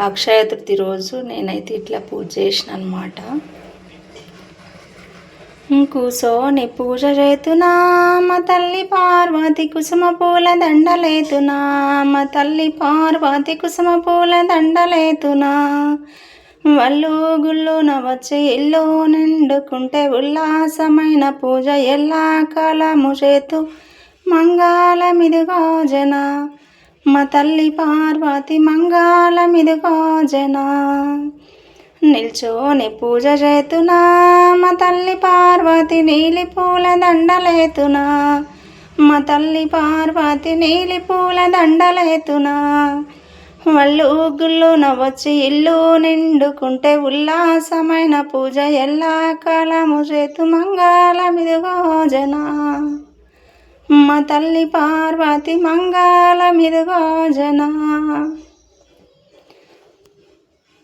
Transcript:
అక్షయ తృతీయ రోజు నేనైతే ఇట్లా పూజ చేసిన అనమాట. కూసోని పూజ చేతునా మా తల్లి పార్వతి కుసుమ పూల దండలేతునా, మా తల్లి పార్వతి కుసుమ పూల దండలేతునా. వల్లు గుళ్ళున వచ్చి ఇల్లు నిండుకుంటే ఉల్లాసమైన పూజ ఎల్లా కాలము చేతు మంగళమిదిగో జన, మా తల్లి పార్వతి మంగళమిదిగో జన. నిల్చోని పూజ చేతునా మా తల్లి పార్వతి నీలి పూల దండలేతునా, మా తల్లి పార్వతి నీలి పూల దండలేతునా. వాళ్ళు గుళ్ళున వచ్చి ఇల్లు నిండుకుంటే ఉల్లాసమైన పూజ ఎల్లా కాలము చేతు మంగళమిదిగో జన, మా తల్లి పార్వతి మంగళమిదిగో జన.